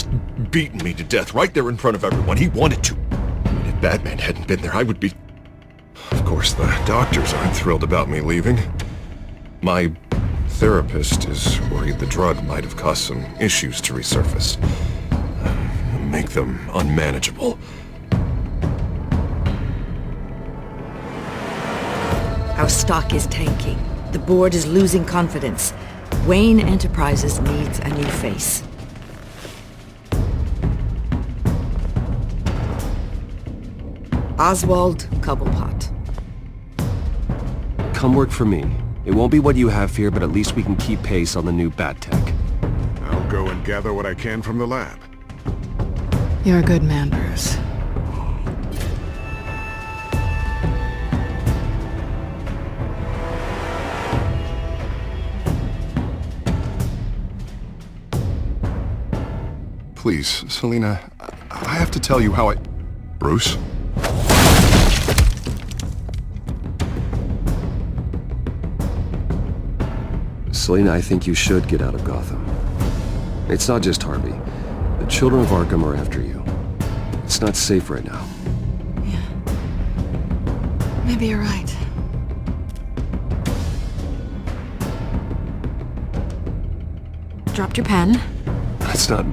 just beaten me to death right there in front of everyone. He wanted to. And if Batman hadn't been there, I would be... Of course, the doctors aren't thrilled about me leaving. My therapist is worried the drug might have caused some issues to resurface. Make them unmanageable. Our stock is tanking. The board is losing confidence. Wayne Enterprises needs a new face. Oswald Cobblepot. Come work for me. It won't be what you have here, but at least we can keep pace on the new bat tech. I'll go and gather what I can from the lab. You're a good man, Bruce. Please, Selina, I have to tell you how I... Bruce? Selina, I think you should get out of Gotham. It's not just Harvey. The children of Arkham are after you. It's not safe right now. Yeah. Maybe you're right. Dropped your pen. That's not...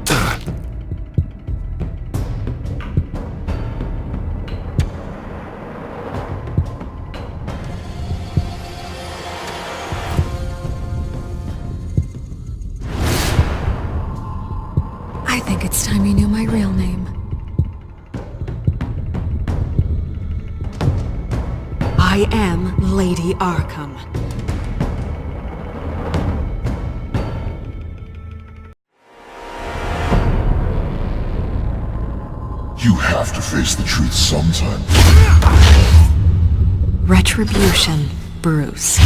I think it's time you knew my real name. I am Lady Arkham. You have to face the truth sometime. Retribution, Bruce.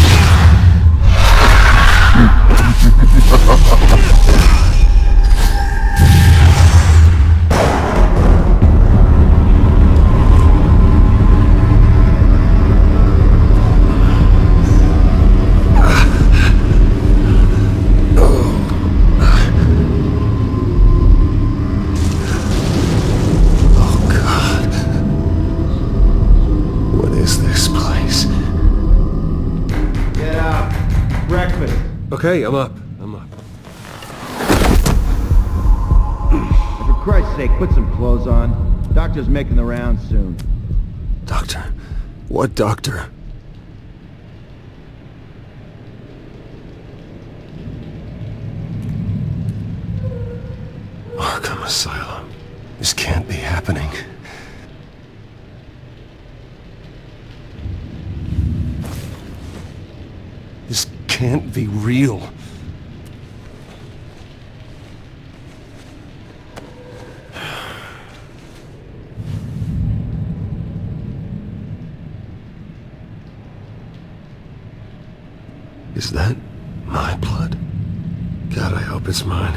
Okay, I'm up. For Christ's sake, put some clothes on. Doctor's making the rounds soon. Doctor? What doctor? Arkham Asylum. This can't be happening. This can't be real. Is that my blood? God, I hope it's mine.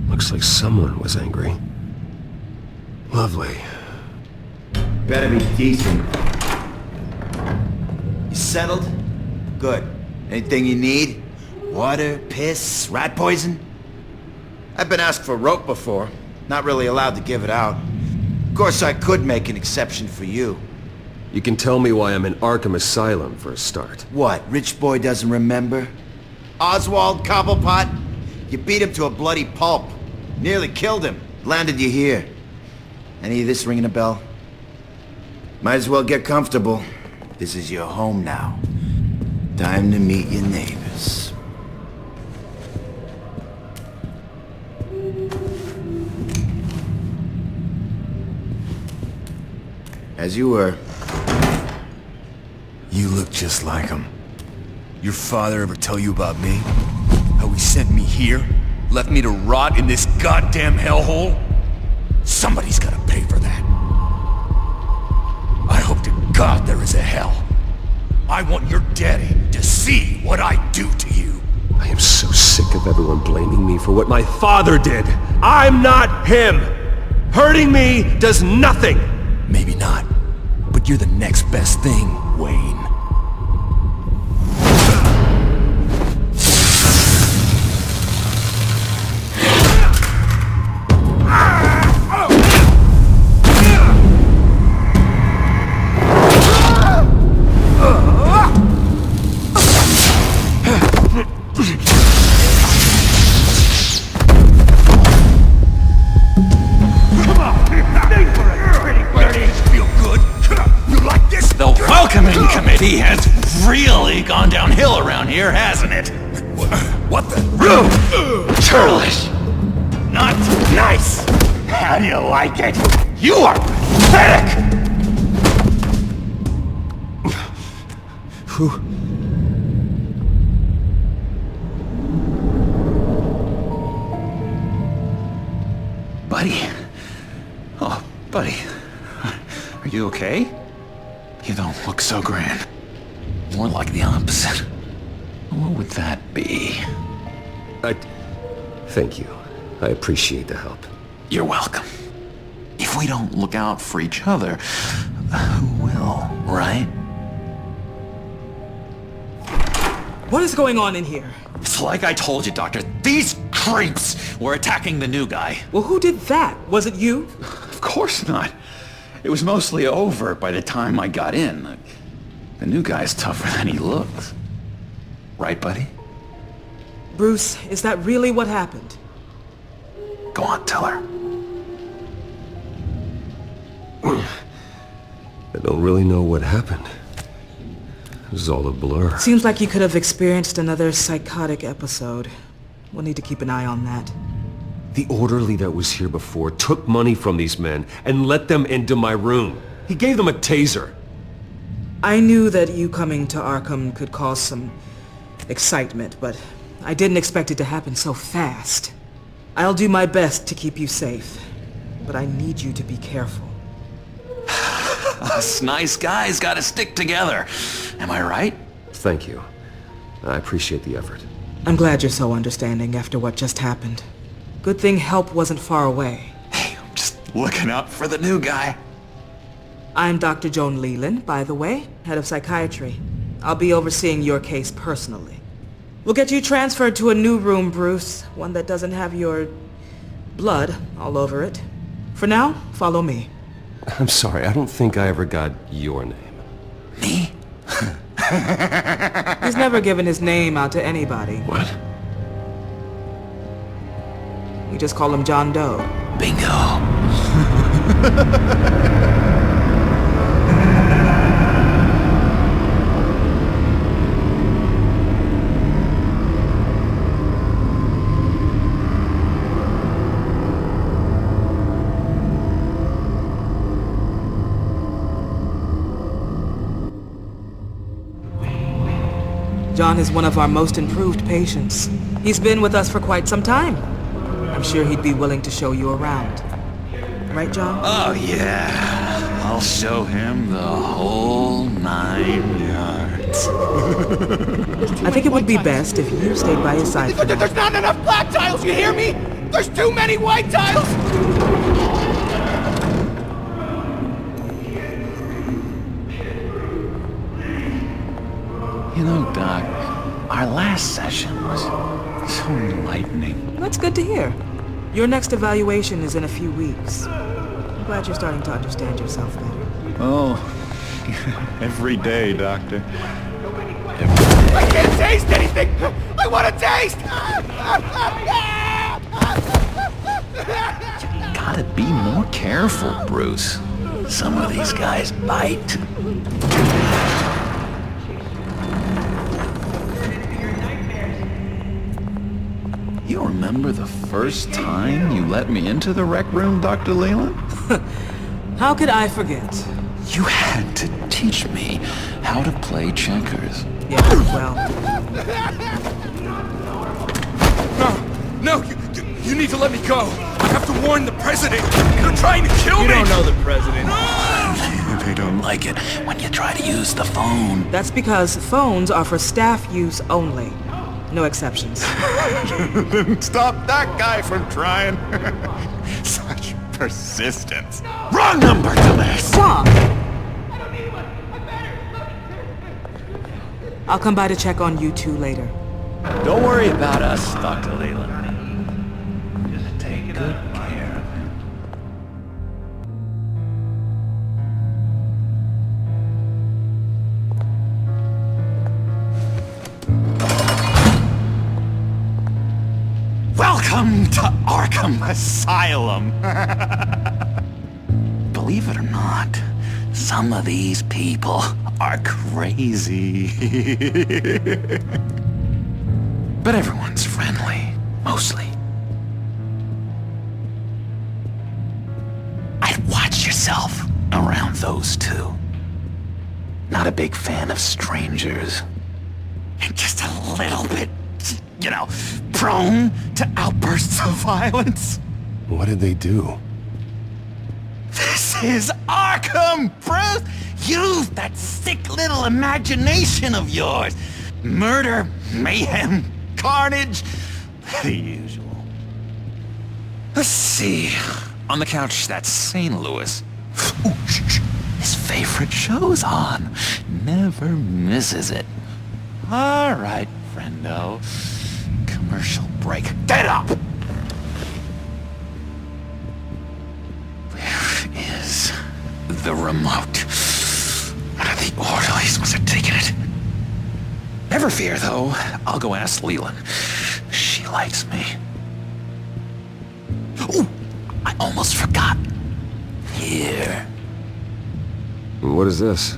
Looks like someone was angry. Lovely. Better be decent. You settled? Good. Anything you need? Water, piss, rat poison? I've been asked for rope before. Not really allowed to give it out. Of course, I could make an exception for you. You can tell me why I'm in Arkham Asylum for a start. What, rich boy doesn't remember? Oswald Cobblepot? You beat him to a bloody pulp. Nearly killed him. Landed you here. Any of this ringing a bell? Might as well get comfortable. This is your home now. Time to meet your neighbors. As you were. You look just like him. Your father ever tell you about me? How he sent me here? Left me to rot in this goddamn hellhole? Somebody's gotta pay for that. I hope to God there is a hell. I want your daddy to see what I do to you. I am so sick of everyone blaming me for what my father did. I'm not him. Hurting me does nothing. Maybe not, but you're the next best thing, Wayne. He has really gone downhill around here, hasn't it? What the? Churlish! Not nice! How do you like it? You are pathetic! Who? Buddy? Oh, buddy. Are you okay? You don't look so grand. More like the opposite. What would that be? Thank you. I appreciate the help. You're welcome. If we don't look out for each other, who will, right? What is going on in here? It's like I told you, Doctor. These creeps were attacking the new guy. Well, who did that? Was it you? Of course not. It was mostly over by the time I got in. The new guy's tougher than he looks. Right, buddy? Bruce, is that really what happened? Go on, tell her. I don't really know what happened. It was all a blur. Seems like you could have experienced another psychotic episode. We'll need to keep an eye on that. The orderly that was here before took money from these men and let them into my room. He gave them a taser. I knew that you coming to Arkham could cause some excitement, but I didn't expect it to happen so fast. I'll do my best to keep you safe, but I need you to be careful. Us nice guys gotta stick together. Am I right? Thank you. I appreciate the effort. I'm glad you're so understanding after what just happened. Good thing help wasn't far away. Hey, I'm just looking out for the new guy. I'm Dr. Joan Leland, by the way, head of psychiatry. I'll be overseeing your case personally. We'll get you transferred to a new room, Bruce. One that doesn't have your blood all over it. For now, follow me. I'm sorry, I don't think I ever got your name. Me? He's never given his name out to anybody. What? We just call him John Doe. Bingo. John is one of our most improved patients. He's been with us for quite some time. I'm sure he'd be willing to show you around. Right, John? Oh, yeah. I'll show him the whole 9 yards. I think it would be best if you stayed by his side. There's not enough black tiles, you hear me? There's too many white tiles! You know, Doc, our last session was so enlightening. That's good to hear. Your next evaluation is in a few weeks. I'm glad you're starting to understand yourself better. Oh, every day, Doctor. I can't taste anything! I want to taste! You gotta be more careful, Bruce. Some of these guys bite. You remember the first time you let me into the rec room, Dr. Leland? How could I forget? You had to teach me how to play checkers. Yeah, well... No, You need to let me go. I have to warn the president. They're trying to kill me. You don't know the president. They don't like it when you try to use the phone. That's because phones are for staff use only. No exceptions. Stop that guy from trying. Such persistence. Wrong number, dumbass! Tom! I'll come by to check on you two later. Don't worry about us, Dr. Leland. Just take good care of him. Welcome to Arkham Asylum. Believe it or not, some of these people are crazy. But everyone's friendly, mostly. I'd watch yourself around those two. Not a big fan of strangers. And just a little bit, you know, prone to outbursts of violence. What did they do? This is Arkham, Bruce! Use that sick little imagination of yours. Murder, mayhem, carnage, the usual. Let's see. On the couch, that's St. Louis. Ooh, shh. His favorite show's on. Never misses it. All right, friendo. Commercial break. Get up! Where is the remote? The orderlies must have taken it. Never fear, though. I'll go ask Leland. She likes me. Ooh! I almost forgot. Here. What is this?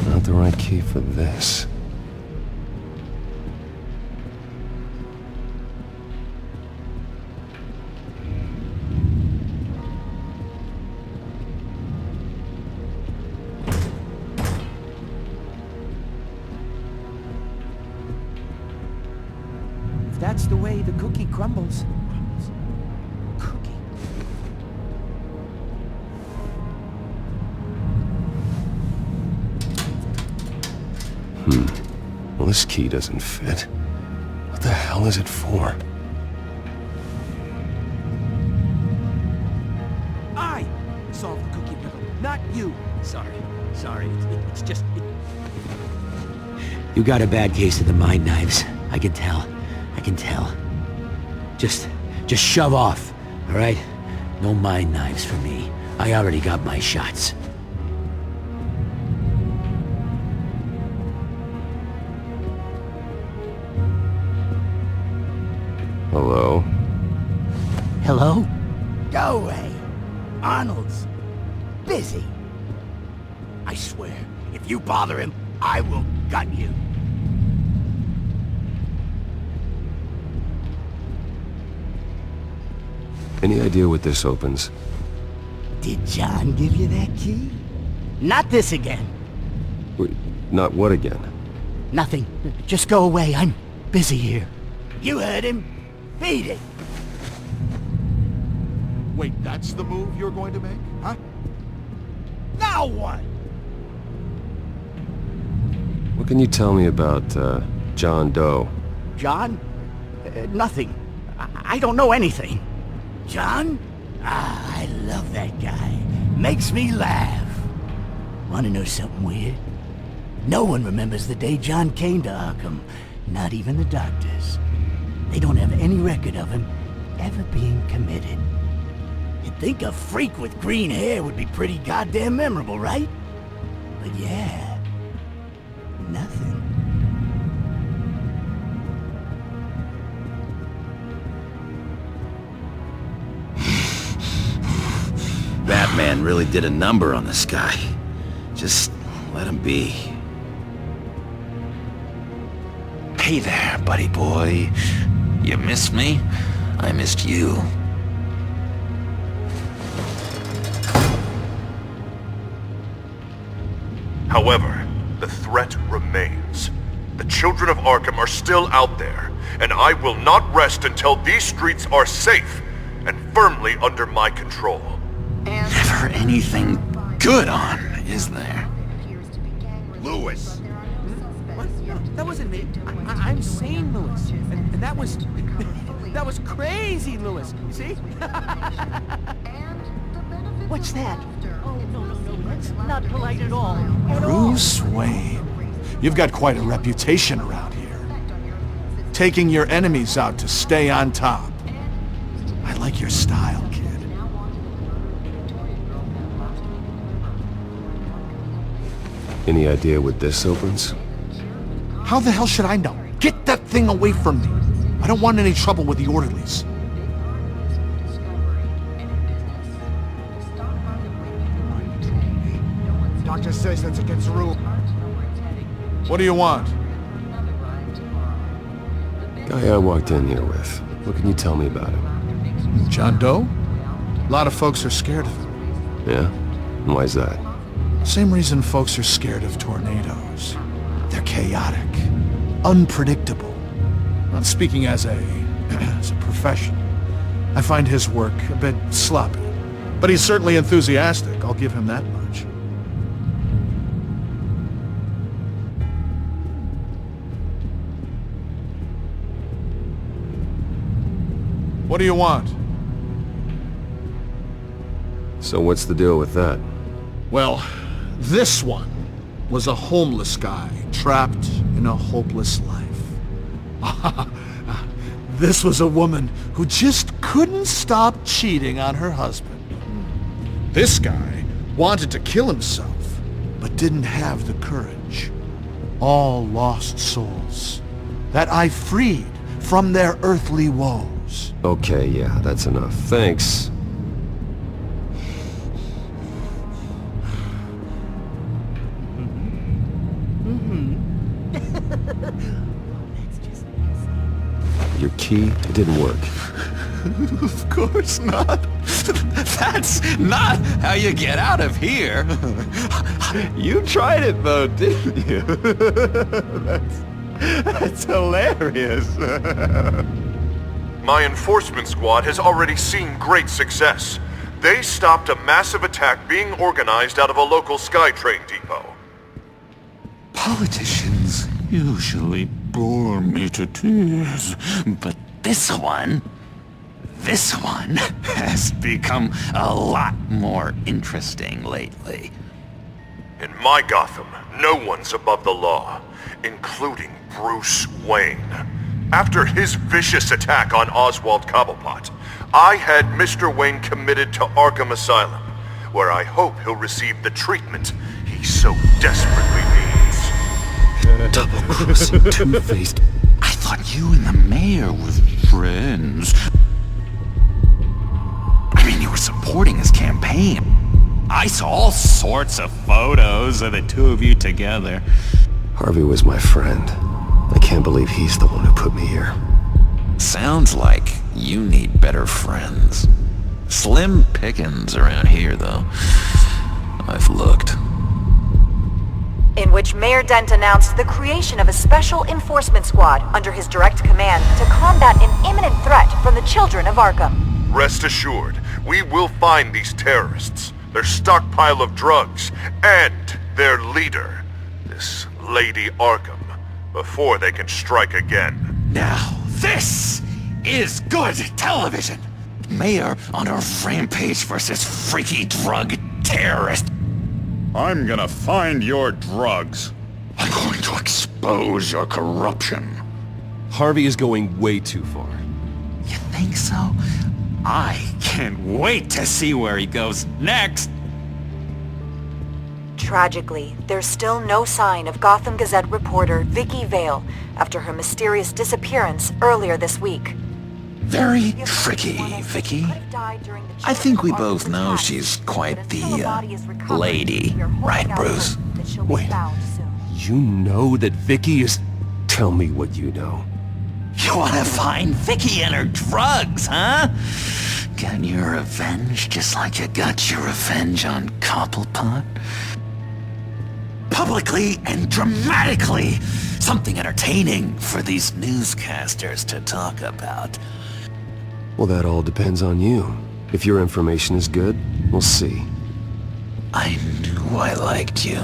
Not the right key for this. If that's the way the cookie crumbles. Cookie. Well, this key doesn't fit. What the hell is it for? I solved the cookie riddle, not you. Sorry. It's just... You got a bad case of the mind knives. I can tell. Just shove off, all right? No mind knives for me. I already got my shots. Hello? Hello? Go away. Arnold's busy. I swear, if you bother him, I will gut you. Any idea what this opens? Did John give you that key? Not this again. Wait, not what again? Nothing. Just go away. I'm busy here. You heard him. Beat it. Wait, that's the move you're going to make? Huh? Now what? What can you tell me about, John Doe? John? Nothing. I don't know anything. John? I love that guy. Makes me laugh. Wanna know something weird? No one remembers the day John came to Arkham. Not even the doctors. They don't have any record of him ever being committed. You'd think a freak with green hair would be pretty goddamn memorable, right? But yeah, nothing. Batman man really did a number on this guy. Just let him be. Hey there, buddy boy. You missed me? I missed you. However, the threat remains. The children of Arkham are still out there, and I will not rest until these streets are safe and firmly under my control. Never anything good on, is there? Lewis! What? That wasn't me. I'm sane, Lewis. And that was... that was crazy, Lewis. You see? What's that? Oh, no, that's not polite at all. Bruce Wayne. You've got quite a reputation around here. Taking your enemies out to stay on top. I like your style, kid. Any idea what this opens? How the hell should I know? Get that thing away from me. I don't want any trouble with the orderlies. Doctor says that's against the rule. What do you want? Guy I walked in here with. What can you tell me about him? John Doe? A lot of folks are scared of him. Yeah? And why's that? Same reason folks are scared of tornadoes. They're chaotic, unpredictable. Not speaking as a professional. I find his work a bit sloppy. But he's certainly enthusiastic, I'll give him that much. What do you want? So what's the deal with that? Well, this one was a homeless guy trapped in a hopeless life. This was a woman who just couldn't stop cheating on her husband. This guy wanted to kill himself, but didn't have the courage. All lost souls that I freed from their earthly woes. Okay, yeah, that's enough. Thanks. Your key, it didn't work. Of course not. That's not how you get out of here. You tried it though, didn't you? That's hilarious. My enforcement squad has already seen great success. They stopped a massive attack being organized out of a local SkyTrain depot. Politicians usually bore me to tears, but this one has become a lot more interesting lately. In my Gotham, no one's above the law, including Bruce Wayne. After his vicious attack on Oswald Cobblepot, I had Mr. Wayne committed to Arkham Asylum, where I hope he'll receive the treatment he so desperately needs. Double-crossing, two-faced... I thought you and the mayor were friends. I mean, you were supporting his campaign. I saw all sorts of photos of the two of you together. Harvey was my friend. I can't believe he's the one who put me here. Sounds like you need better friends. Slim pickings around here, though. I've looked. In which Mayor Dent announced the creation of a special enforcement squad under his direct command to combat an imminent threat from the children of Arkham. Rest assured, we will find these terrorists, their stockpile of drugs, and their leader, this Lady Arkham, before they can strike again. Now, this is good television! Mayor on a rampage versus freaky drug terrorist. I'm gonna find your drugs. I'm going to expose your corruption. Harvey is going way too far. You think so? I can't wait to see where he goes next. Tragically, there's still no sign of Gotham Gazette reporter Vicky Vale after her mysterious disappearance earlier this week. Very tricky, Vicky. I think we both know she's quite the, lady. Right, Bruce? Wait. You know that Vicky is... Tell me what you know. You wanna find Vicky and her drugs, huh? Get your revenge just like you got your revenge on Cobblepot? Publicly and dramatically! Something entertaining for these newscasters to talk about. Well, that all depends on you. If your information is good, we'll see. I knew I liked you.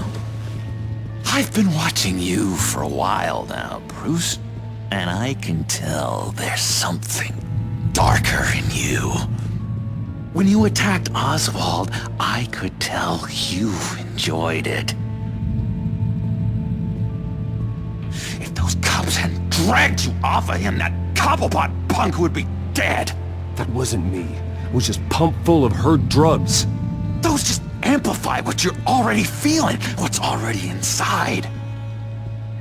I've been watching you for a while now, Bruce. And I can tell there's something darker in you. When you attacked Oswald, I could tell you enjoyed it. If those cops hadn't dragged you off of him, that Cobblepot punk would be dead. That wasn't me. It was just pumped full of her drugs. Those just amplify what you're already feeling, what's already inside.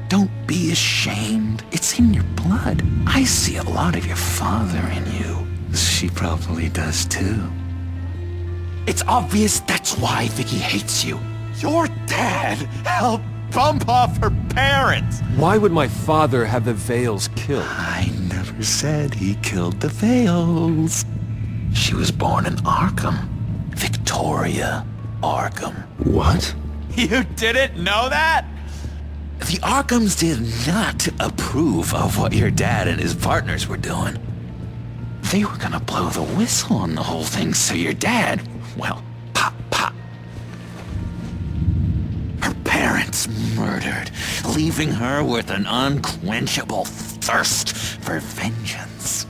Don't be ashamed. It's in your blood. I see a lot of your father in you. She probably does too. It's obvious that's why Vicky hates you. Your dad helped bump off her parents. Why would my father have the Vales killed? I never said he killed the Vales. She was born in Arkham. Victoria Arkham. What? You didn't know that? The Arkhams did not approve of what your dad and his partners were doing. They were gonna blow the whistle on the whole thing, so your dad, well, pop. Her parents murdered, leaving her with an unquenchable thirst for vengeance.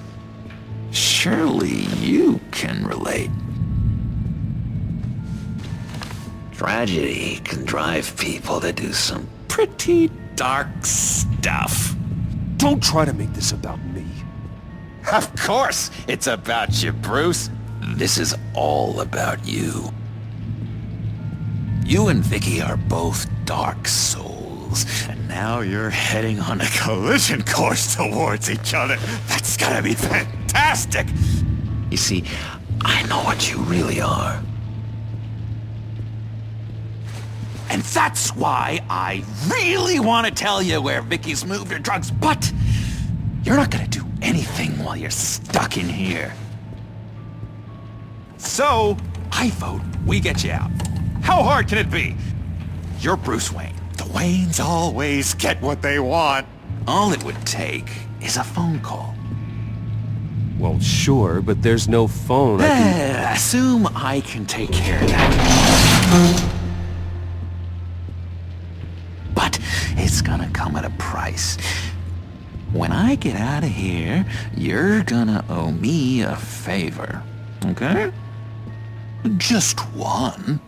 Surely you can relate. Tragedy can drive people to do some pretty dark stuff. Don't try to make this about me. Of course it's about you, Bruce. This is all about you. You and Vicky are both dark souls, and now you're heading on a collision course towards each other. That's gotta be fantastic! You see, I know what you really are. And that's why I really want to tell you where Vicky's moved her drugs, but you're not gonna do anything while you're stuck in here. So, I vote we get you out. How hard can it be? You're Bruce Wayne. The Waynes always get what they want. All it would take is a phone call. Well, sure, but there's no phone. Assume I can take care of that. But it's gonna come at a price. When I get out of here, you're gonna owe me a favor, okay? Just one.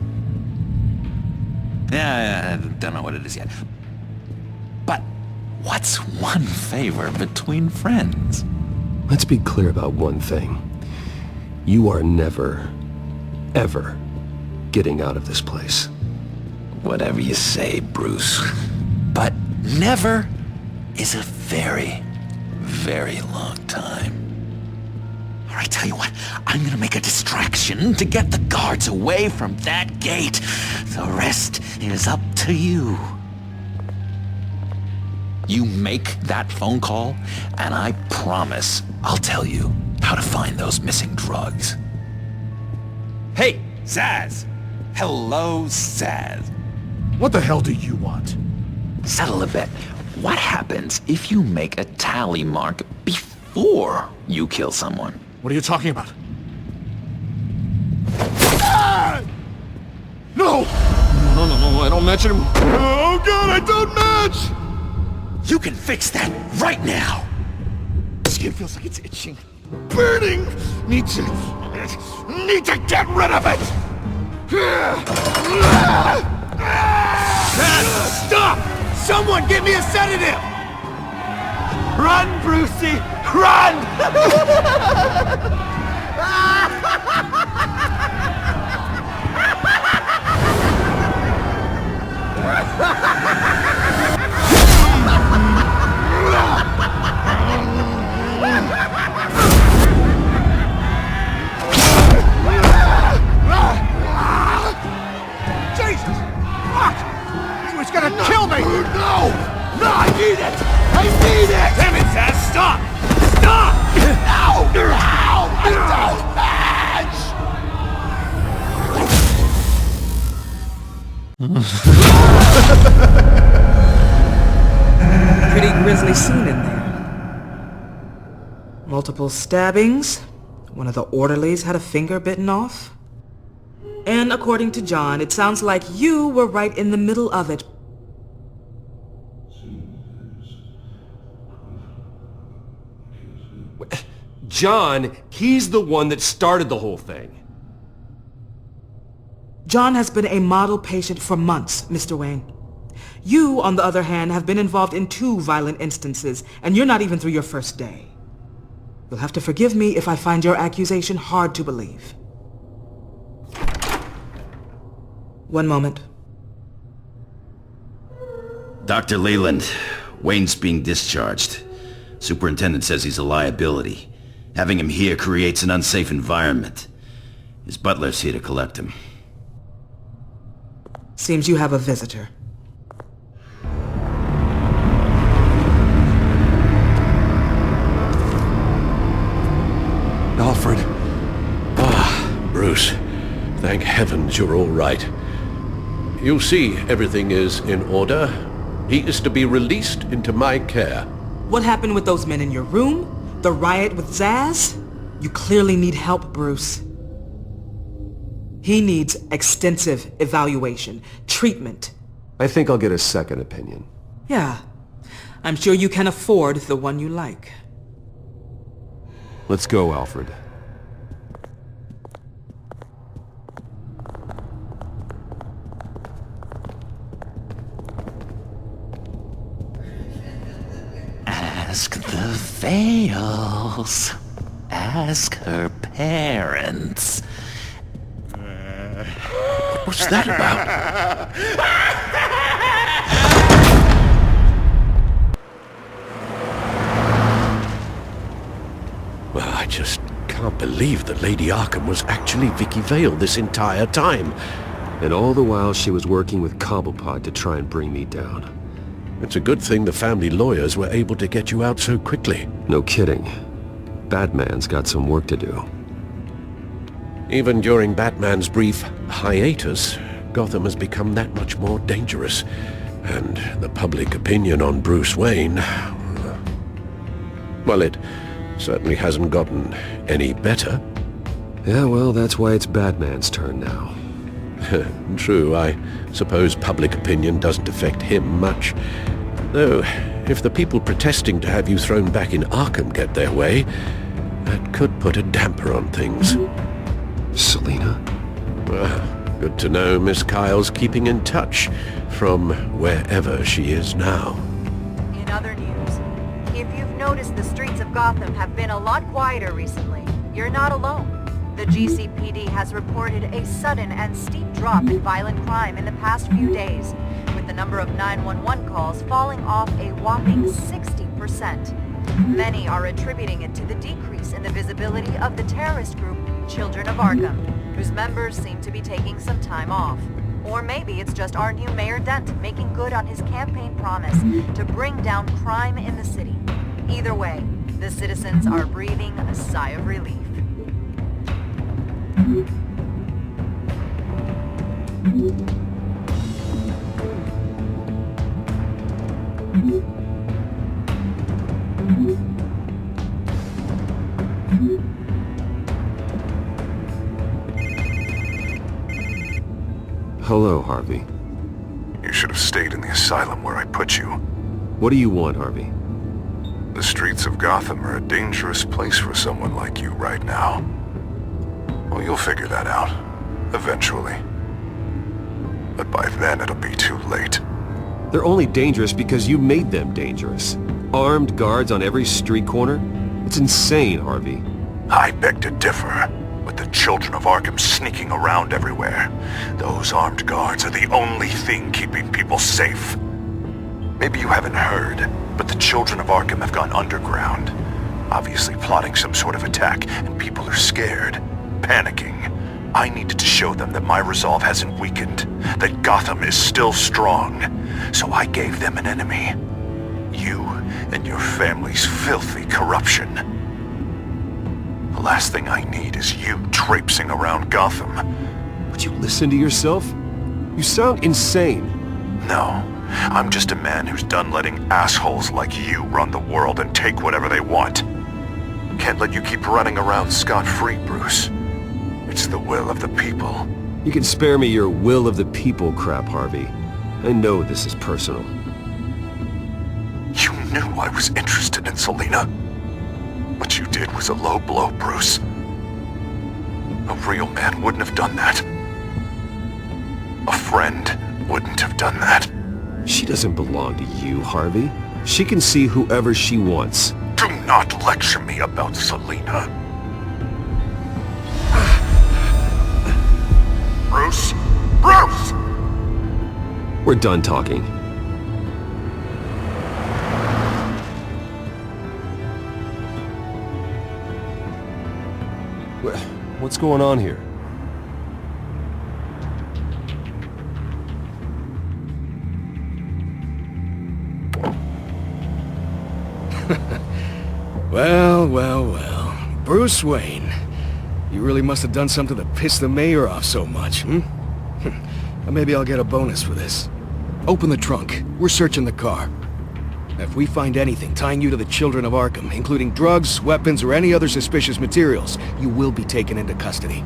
Yeah, I don't know what it is yet. But what's one favor between friends? Let's be clear about one thing. You are never, ever getting out of this place. Whatever you say, Bruce. But never is a very, very long time. All right, tell you what, I'm gonna make a distraction to get the guards away from that gate. The rest is up to you. You make that phone call, and I promise I'll tell you how to find those missing drugs. Hey, Zaz! Hello, Zaz. What the hell do you want? Settle a bet. What happens if you make a tally mark before you kill someone? What are you talking about? Ah! No! No, I don't match him. Oh god, I don't match! You can fix that right now! Skin feels like it's itching. Burning! Need to get rid of it! Stop! Someone give me a sedative! Run, Brucey! Run! Stop! Stop! No! No! I don't match! Pretty grisly scene in there. Multiple stabbings. One of the orderlies had a finger bitten off. And according to John, it sounds like you were right in the middle of it. John, he's the one that started the whole thing. John has been a model patient for months, Mr. Wayne. You, on the other hand, have been involved in 2 violent instances, and you're not even through your first day. You'll have to forgive me if I find your accusation hard to believe. One moment. Dr. Leland, Wayne's being discharged. Superintendent says he's a liability. Having him here creates an unsafe environment. His butler's here to collect him. Seems you have a visitor. Alfred. Ah, Bruce. Thank heavens you're all right. You see, everything is in order. He is to be released into my care. What happened with those men in your room? The riot with Zaz? You clearly need help, Bruce. He needs extensive evaluation, treatment. I think I'll get a second opinion. Yeah. I'm sure you can afford the one you like. Let's go, Alfred. Ask the Vales. Ask her parents. What's that about? Well, I just can't believe that Lady Arkham was actually Vicky Vale this entire time. And all the while she was working with Cobblepot to try and bring me down. It's a good thing the family lawyers were able to get you out so quickly. No kidding. Batman's got some work to do. Even during Batman's brief hiatus, Gotham has become that much more dangerous. And the public opinion on Bruce Wayne... well, it certainly hasn't gotten any better. Yeah, well, that's why it's Batman's turn now. True, I suppose public opinion doesn't affect him much. Though, if the people protesting to have you thrown back in Arkham get their way, that could put a damper on things. Selina? Well, good to know Miss Kyle's keeping in touch from wherever she is now. In other news, if you've noticed the streets of Gotham have been a lot quieter recently, you're not alone. The GCPD has reported a sudden and steep drop in violent crime in the past few days, with the number of 911 calls falling off a whopping 60%. Many are attributing it to the decrease in the visibility of the terrorist group Children of Arkham, whose members seem to be taking some time off. Or maybe it's just our new Mayor Dent making good on his campaign promise to bring down crime in the city. Either way, the citizens are breathing a sigh of relief. Hello, Harvey. You should have stayed in the asylum where I put you. What do you want, Harvey? The streets of Gotham are a dangerous place for someone like you right now. Well, you'll figure that out. Eventually. But by then, it'll be too late. They're only dangerous because you made them dangerous. Armed guards on every street corner? It's insane, Harvey. I beg to differ. With the Children of Arkham sneaking around everywhere, those armed guards are the only thing keeping people safe. Maybe you haven't heard, but the Children of Arkham have gone underground. Obviously plotting some sort of attack, and people are scared, panicking. I needed to show them that my resolve hasn't weakened, that Gotham is still strong. So I gave them an enemy. You and your family's filthy corruption. The last thing I need is you traipsing around Gotham. Would you listen to yourself? You sound insane. No, I'm just a man who's done letting assholes like you run the world and take whatever they want. Can't let you keep running around scot-free, Bruce. It's the will of the people. You can spare me your will of the people crap, Harvey. I know this is personal. You knew I was interested in Selina. What you did was a low blow, Bruce. A real man wouldn't have done that. A friend wouldn't have done that. She doesn't belong to you, Harvey. She can see whoever she wants. Do not lecture me about Selina. Bruce? Bruce! We're done talking. What's going on here? Well. Bruce Wayne. You really must have done something to piss the mayor off so much, hmm? Well, maybe I'll get a bonus for this. Open the trunk. We're searching the car. If we find anything tying you to the children of Arkham, including drugs, weapons, or any other suspicious materials, you will be taken into custody.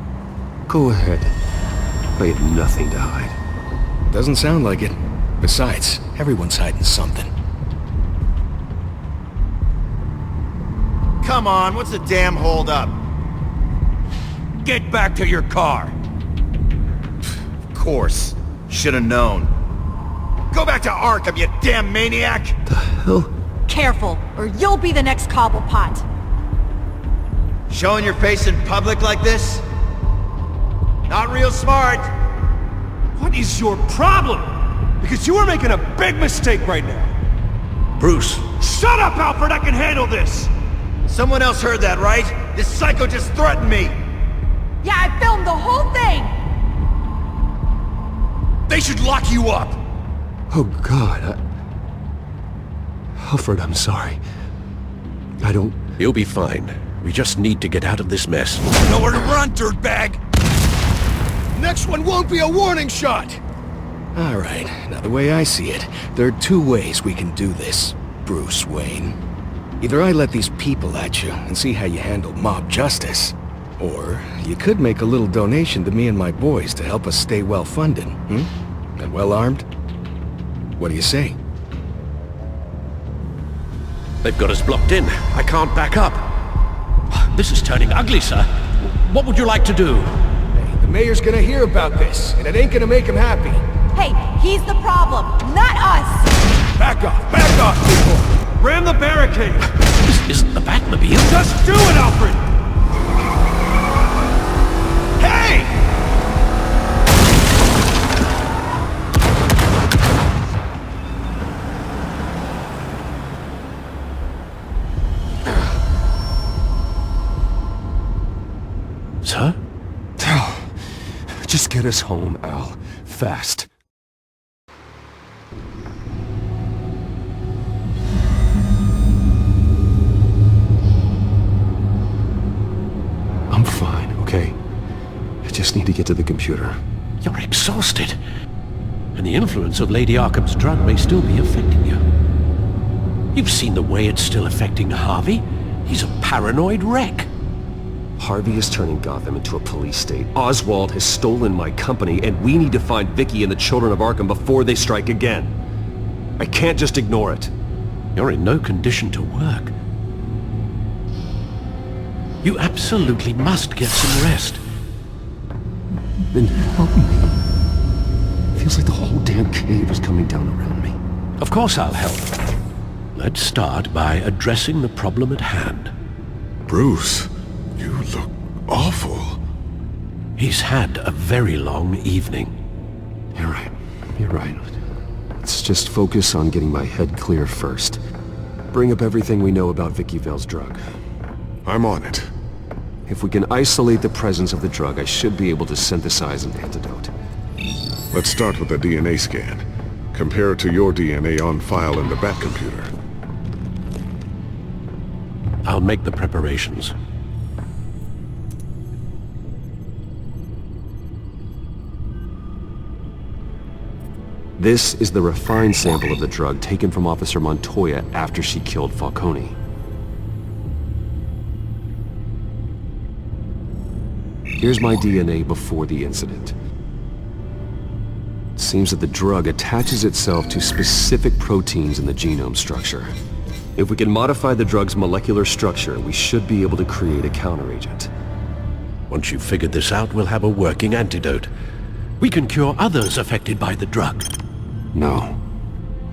Go ahead. I have nothing to hide. Doesn't sound like it. Besides, everyone's hiding something. Come on, what's the damn holdup? Get back to your car! Of course. Should've known. Go back to Arkham, you damn maniac! The hell? Careful, or you'll be the next Cobblepot. Showing your face in public like this? Not real smart. What is your problem? Because you are making a big mistake right now. Bruce. Shut up, Alfred! I can handle this! Someone else heard that, right? This psycho just threatened me! Yeah, I filmed the whole thing! They should lock you up! Oh God, Alfred, I'm sorry. I don't... You'll be fine. We just need to get out of this mess. Nowhere to run, dirtbag! Next one won't be a warning shot! Alright, now the way I see it, there are two ways we can do this, Bruce Wayne. Either I let these people at you and see how you handle mob justice, or you could make a little donation to me and my boys to help us stay well-funded, and well-armed. What do you say? They've got us blocked in. I can't back up. This is turning ugly, sir. What would you like to do? Hey, the mayor's gonna hear about this, and it ain't gonna make him happy. Hey, he's the problem, not us! Back off, people! Ram the barricade! This isn't the Batmobile. Just do it, Alfred! Hey! Sir? Just get us home, Al. Fast. I'm fine, okay? I just need to get to the computer. You're exhausted. And the influence of Lady Arkham's drug may still be affecting you. You've seen the way it's still affecting Harvey. He's a paranoid wreck. Harvey is turning Gotham into a police state. Oswald has stolen my company, and we need to find Vicky and the children of Arkham before they strike again. I can't just ignore it. You're in no condition to work. You absolutely must get some rest. Then help me. Feels like the whole damn cave is coming down around me. Of course I'll help. Let's start by addressing the problem at hand. Bruce, you look awful. He's had a very long evening. You're right. Let's just focus on getting my head clear first. Bring up everything we know about Vicky Vale's drug. I'm on it. If we can isolate the presence of the drug, I should be able to synthesize an antidote. Let's start with a DNA scan. Compare it to your DNA on file in the Batcomputer. I'll make the preparations. This is the refined sample of the drug taken from Officer Montoya after she killed Falcone. Here's my DNA before the incident. It seems that the drug attaches itself to specific proteins in the genome structure. If we can modify the drug's molecular structure, we should be able to create a counteragent. Once you've figured this out, we'll have a working antidote. We can cure others affected by the drug. No.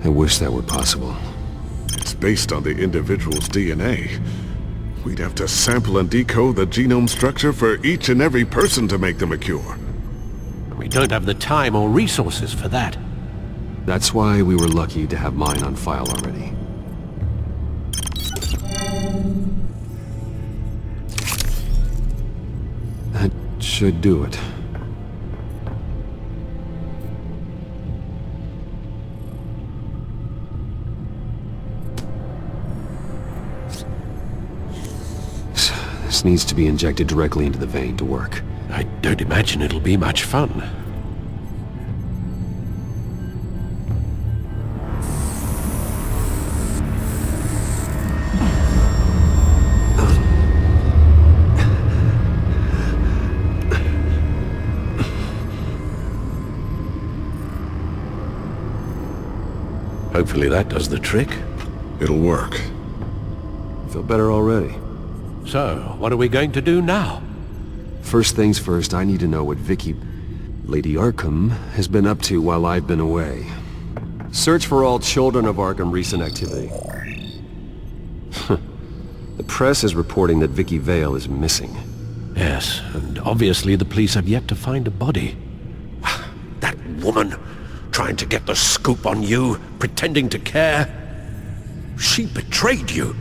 I wish that were possible. It's based on the individual's DNA. We'd have to sample and decode the genome structure for each and every person to make them a cure. We don't have the time or resources for that. That's why we were lucky to have mine on file already. That should do it. This needs to be injected directly into the vein to work. I don't imagine it'll be much fun. Hopefully that does the trick. It'll work. I feel better already. So, what are we going to do now? First things first, I need to know what Vicky, Lady Arkham, has been up to while I've been away. Search for all children of Arkham recent activity. The press is reporting that Vicky Vale is missing. Yes, and obviously the police have yet to find a body. That woman, trying to get the scoop on you, pretending to care. She betrayed you.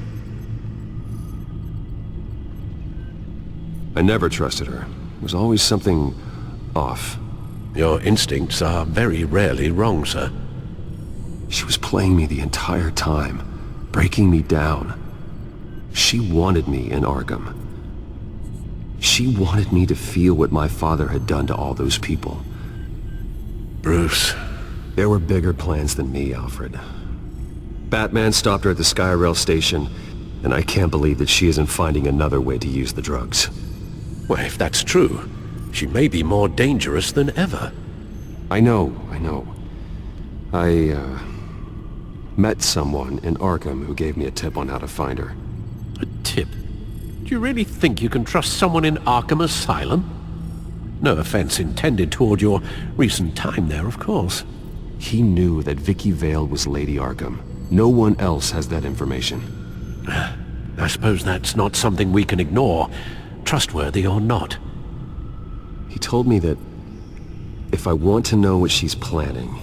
I never trusted her. There was always something off. Your instincts are very rarely wrong, sir. She was playing me the entire time, breaking me down. She wanted me in Arkham. She wanted me to feel what my father had done to all those people. Bruce. There were bigger plans than me, Alfred. Batman stopped her at the Skyrail station, and I can't believe that she isn't finding another way to use the drugs. Well, if that's true, she may be more dangerous than ever. I know. I met someone in Arkham who gave me a tip on how to find her. A tip? Do you really think you can trust someone in Arkham Asylum? No offense intended toward your recent time there, of course. He knew that Vicky Vale was Lady Arkham. No one else has that information. I suppose that's not something we can ignore, trustworthy or not. He told me that if I want to know what she's planning,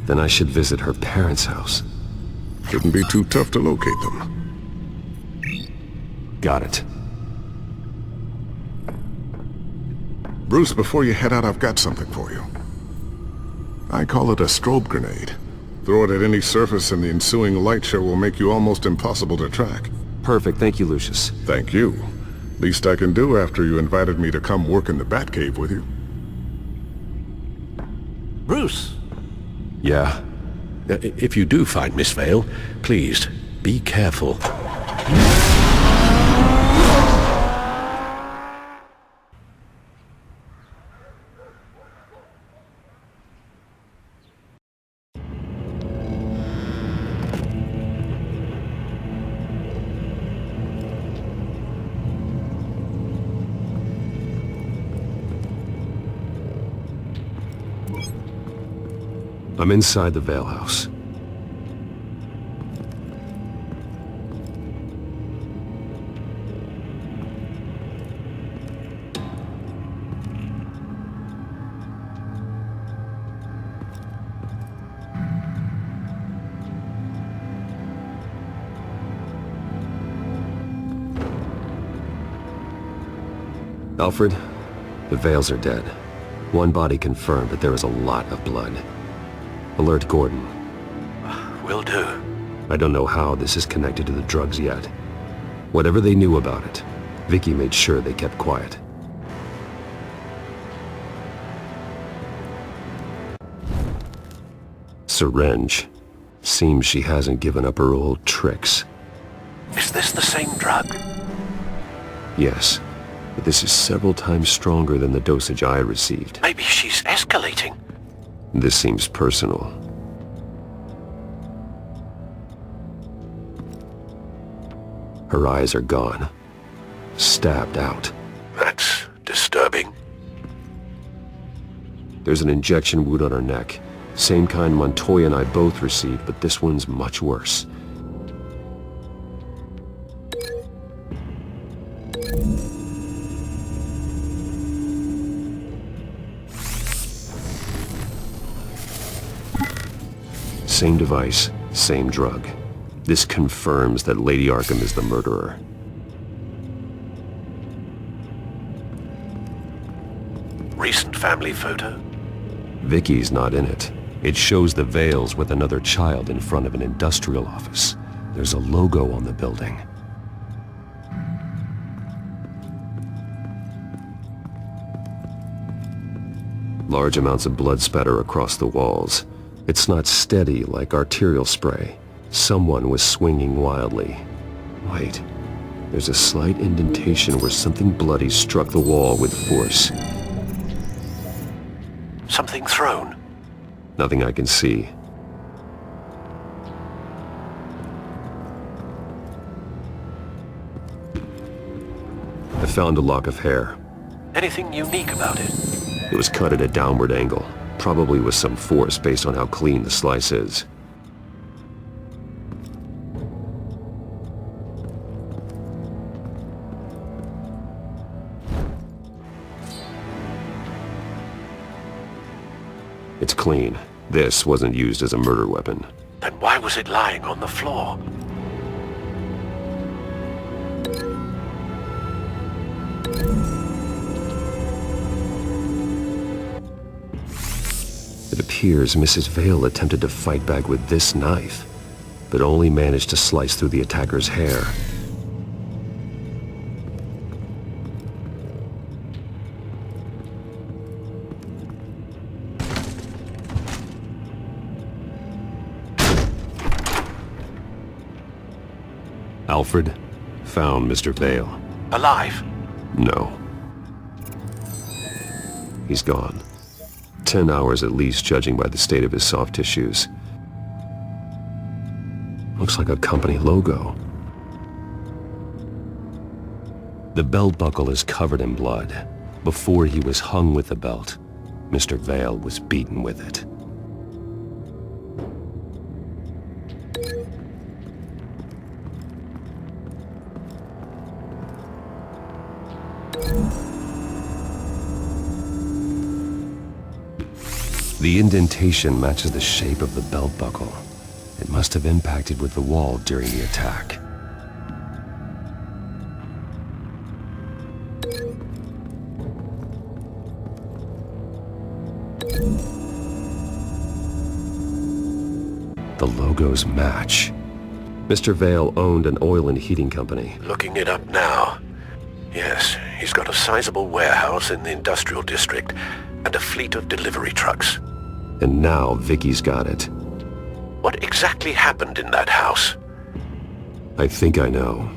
then I should visit her parents' house. Shouldn't be too tough to locate them. Got it. Bruce, before you head out, I've got something for you. I call it a strobe grenade. Throw it at any surface and the ensuing light show will make you almost impossible to track. Perfect, thank you, Lucius. Thank you. Least I can do after you invited me to come work in the Batcave with you. Bruce! Yeah? If you do find Miss Vale, please, be careful. I'm inside the Vale house. Alfred, the Vales are dead. One body confirmed, but there is a lot of blood. Alert Gordon. Will do. I don't know how this is connected to the drugs yet. Whatever they knew about it, Vicky made sure they kept quiet. Syringe. Seems she hasn't given up her old tricks. Is this the same drug? Yes, but this is several times stronger than the dosage I received. Maybe she's escalating. This seems personal. Her eyes are gone. Stabbed out. That's disturbing. There's an injection wound on her neck. Same kind Montoya and I both received, but this one's much worse. Same device, same drug. This confirms that Lady Arkham is the murderer. Recent family photo? Vicky's not in it. It shows the Vales with another child in front of an industrial office. There's a logo on the building. Large amounts of blood spatter across the walls. It's not steady like arterial spray. Someone was swinging wildly. Wait, there's a slight indentation where something bloody struck the wall with force. Something thrown? Nothing I can see. I found a lock of hair. Anything unique about it? It was cut at a downward angle, probably with some force based on how clean the slice is. It's clean. This wasn't used as a murder weapon. Then why was it lying on the floor? It appears Mrs. Vale attempted to fight back with this knife, but only managed to slice through the attacker's hair. Alfred found Mr. Vale. Alive? No. He's gone. 10 hours at least, judging by the state of his soft tissues. Looks like a company logo. The belt buckle is covered in blood. Before he was hung with the belt, Mr. Vale was beaten with it. The indentation matches the shape of the belt buckle. It must have impacted with the wall during the attack. The logos match. Mr. Vale owned an oil and heating company. Looking it up now. Yes, he's got a sizable warehouse in the industrial district and a fleet of delivery trucks. And now Vicky's got it. What exactly happened in that house? I think I know.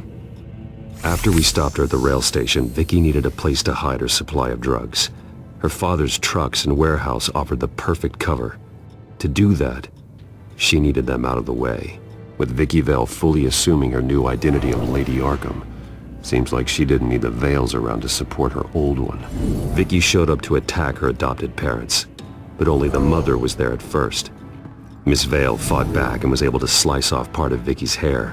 After we stopped her at the rail station, Vicky needed a place to hide her supply of drugs. Her father's trucks and warehouse offered the perfect cover. To do that, she needed them out of the way. With Vicky Vale fully assuming her new identity of Lady Arkham, seems like she didn't need the Vales around to support her old one. Vicky showed up to attack her adopted parents, but only the mother was there at first. Miss Vale fought back and was able to slice off part of Vicky's hair.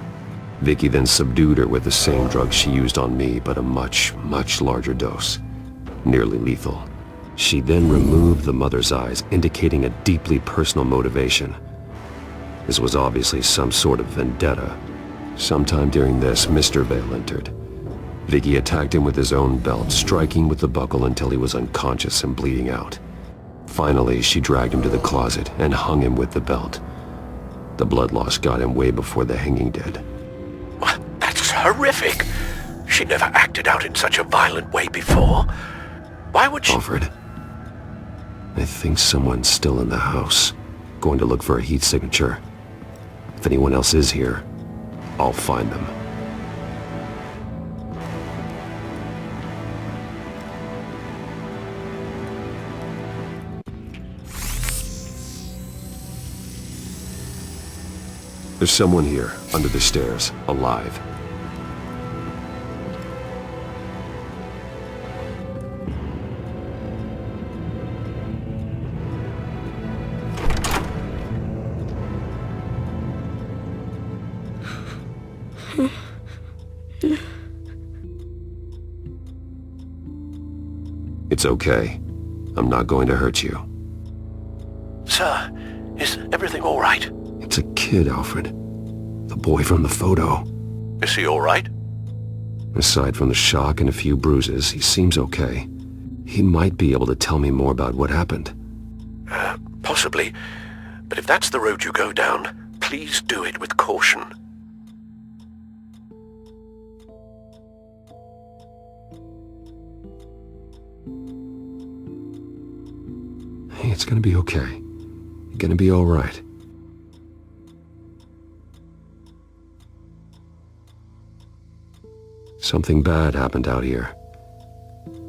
Vicky then subdued her with the same drug she used on me, but a much, much larger dose. Nearly lethal. She then removed the mother's eyes, indicating a deeply personal motivation. This was obviously some sort of vendetta. Sometime during this, Mr. Vale entered. Vicky attacked him with his own belt, striking with the buckle until he was unconscious and bleeding out. Finally, she dragged him to the closet and hung him with the belt. The blood loss got him way before the hanging did. What? That's horrific. She never acted out in such a violent way before. Why would she... Alfred, I think someone's still in the house. Going to look for a heat signature. If anyone else is here, I'll find them. There's someone here, under the stairs, alive. It's okay. I'm not going to hurt you. Sir, is everything all right? It's a kid, Alfred. The boy from the photo. Is he all right? Aside from the shock and a few bruises, he seems okay. He might be able to tell me more about what happened. Possibly. But if that's the road you go down, please do it with caution. Hey, it's gonna be okay. You're gonna be all right. Something bad happened out here.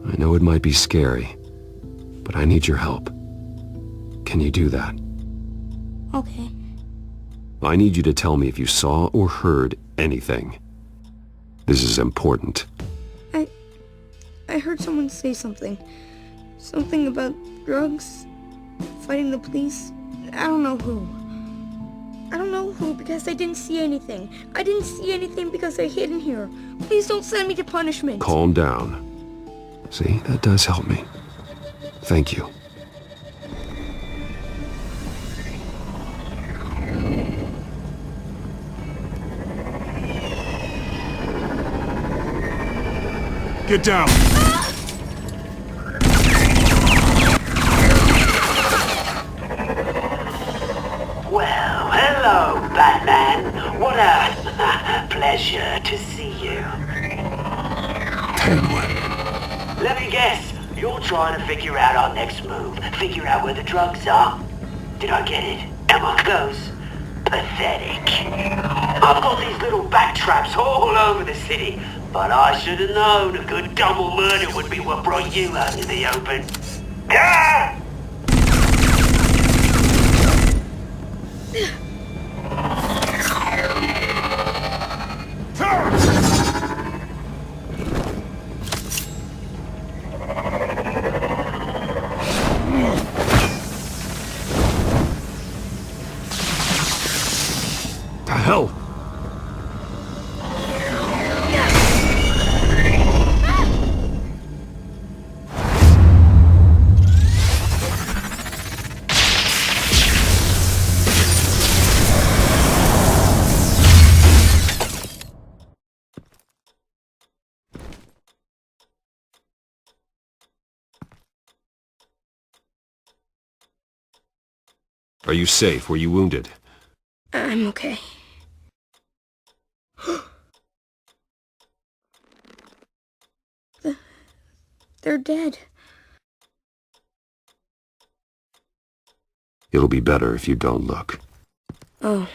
I know it might be scary, but I need your help. Can you do that? Okay. I need you to tell me if you saw or heard anything. This is important. I heard someone say something. Something about drugs, fighting the police. I don't know who. I don't know who because I didn't see anything. I didn't see anything because I hid in here. Please don't send me to punishment. Calm down. See, that does help me. Thank you. Get down! Well, hello, Batman. What a pleasure to see you. Let me guess, you're trying to figure out our next move. Figure out where the drugs are. Did I get it? Am I close? Pathetic. I've got these little bat traps all over the city, but I should have known a good double murder would be what brought you out in the open. Ah! The hell? Are you safe? Were you wounded? I'm okay. They're dead. It'll be better if you don't look. Oh,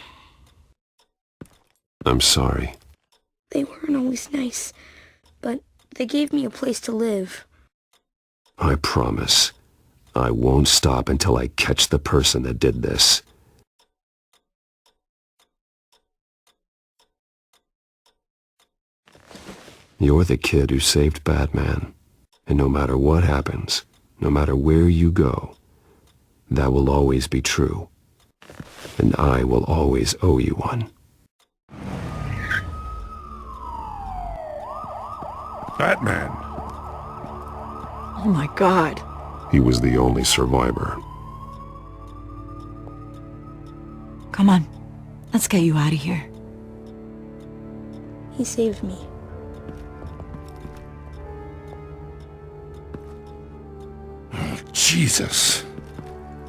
I'm sorry. they weren't always nice, but they gave me a place to live. I promise. I won't stop until I catch the person that did this. You're the kid who saved Batman. And no matter what happens, no matter where you go, that will always be true. And I will always owe you one. Batman. Oh my God. He was the only survivor. Come on. Let's get you out of here. He saved me. Jesus.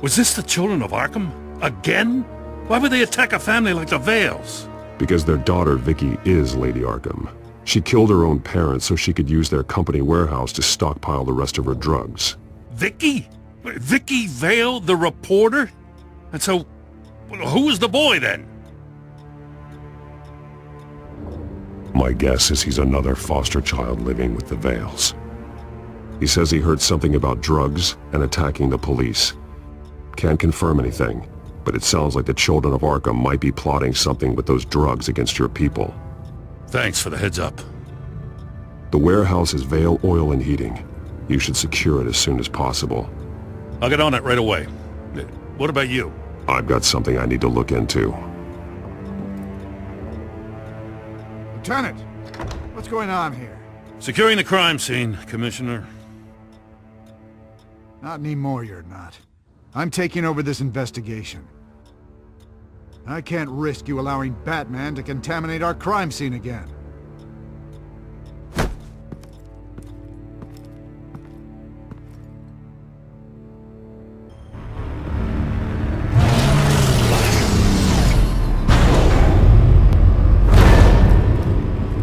Was this the children of Arkham? Again? Why would they attack a family like the Vales? Because their daughter, Vicky, is Lady Arkham. She killed her own parents so she could use their company warehouse to stockpile the rest of her drugs. Vicky? Vicky Vale, the reporter? And so, who was the boy then? My guess is he's another foster child living with the Vales. He says he heard something about drugs and attacking the police. Can't confirm anything, but it sounds like the children of Arkham might be plotting something with those drugs against your people. Thanks for the heads up. The warehouse is Vale Oil and Heating. You should secure it as soon as possible. I'll get on it right away. What about you? I've got something I need to look into. Lieutenant, what's going on here? Securing the crime scene, Commissioner. Not anymore, you're not. I'm taking over this investigation. I can't risk you allowing Batman to contaminate our crime scene again.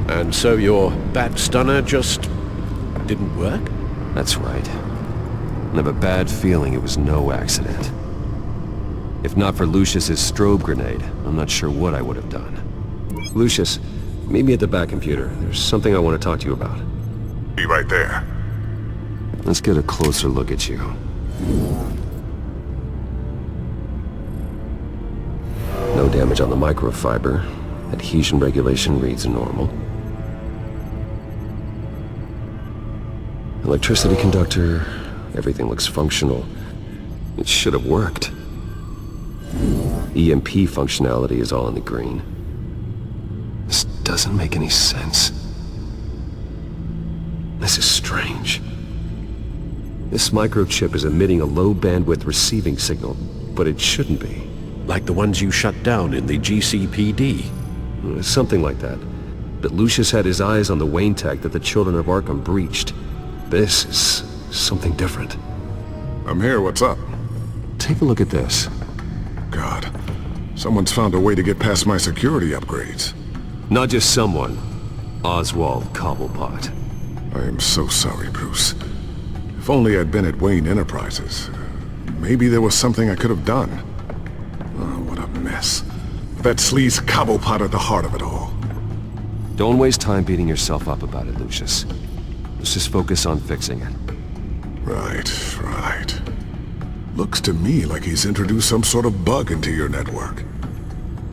And so your bat stunner just didn't work? That's right. I have a bad feeling it was no accident. If not for Lucius's strobe grenade, I'm not sure what I would have done. Lucius, meet me at the back computer. There's something I want to talk to you about. Be right there. Let's get a closer look at you. No damage on the microfiber. Adhesion regulation reads normal. Electricity conductor, everything looks functional. It should have worked. EMP functionality is all in the green. This doesn't make any sense. This is strange. This microchip is emitting a low-bandwidth receiving signal, but it shouldn't be. Like the ones you shut down in the GCPD. Something like that. But Lucius had his eyes on the Wayne tech that the children of Arkham breached. This is something different. I'm here, what's up? Take a look at this. God, someone's found a way to get past my security upgrades. Not just someone. Oswald Cobblepot. I am so sorry, Bruce. If only I'd been at Wayne Enterprises. Maybe there was something I could have done. Oh, what a mess. That sleaze Cobblepot at the heart of it all. Don't waste time beating yourself up about it, Lucius. Let's just focus on fixing it. Right. Looks to me like he's introduced some sort of bug into your network.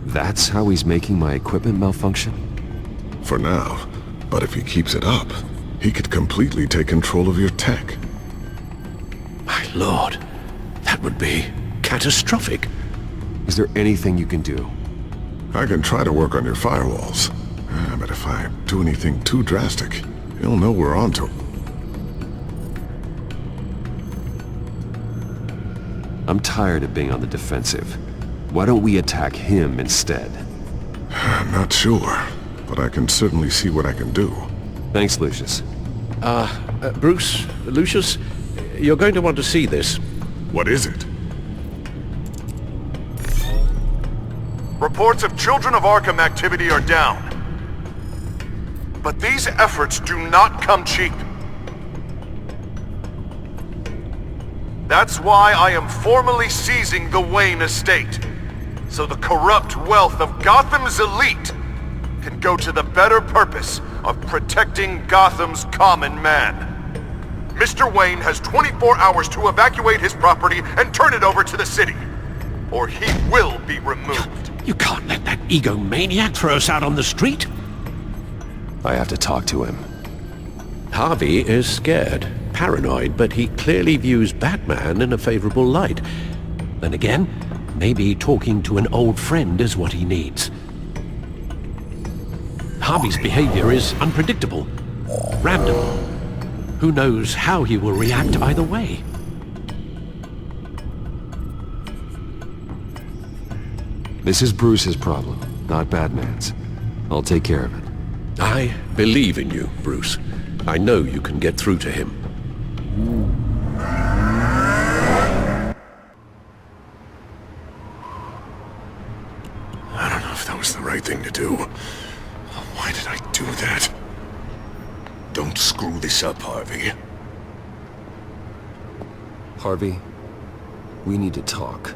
That's how he's making my equipment malfunction? For now. But if he keeps it up, he could completely take control of your tech. My lord, that would be catastrophic. Is there anything you can do? I can try to work on your firewalls. But if I do anything too drastic, he'll know we're onto him. I'm tired of being on the defensive. Why don't we attack him instead? I'm not sure, but I can certainly see what I can do. Thanks, Lucius. Bruce, Lucius, you're going to want to see this. What is it? Reports of Children of Arkham activity are down. But these efforts do not come cheap. That's why I am formally seizing the Wayne estate, so the corrupt wealth of Gotham's elite can go to the better purpose of protecting Gotham's common man. Mr. Wayne has 24 hours to evacuate his property and turn it over to the city, or he will be removed. You can't let that egomaniac throw us out on the street. I have to talk to him. Harvey is scared, paranoid, but he clearly views Batman in a favorable light. Then again, maybe talking to an old friend is what he needs. Harvey's behavior is unpredictable, random. Who knows how he will react either way? This is Bruce's problem, not Batman's. I'll take care of it. I believe in you, Bruce. I know you can get through to him. I don't know if that was the right thing to do. did I do that? Don't screw this up, Harvey. Harvey, we need to talk.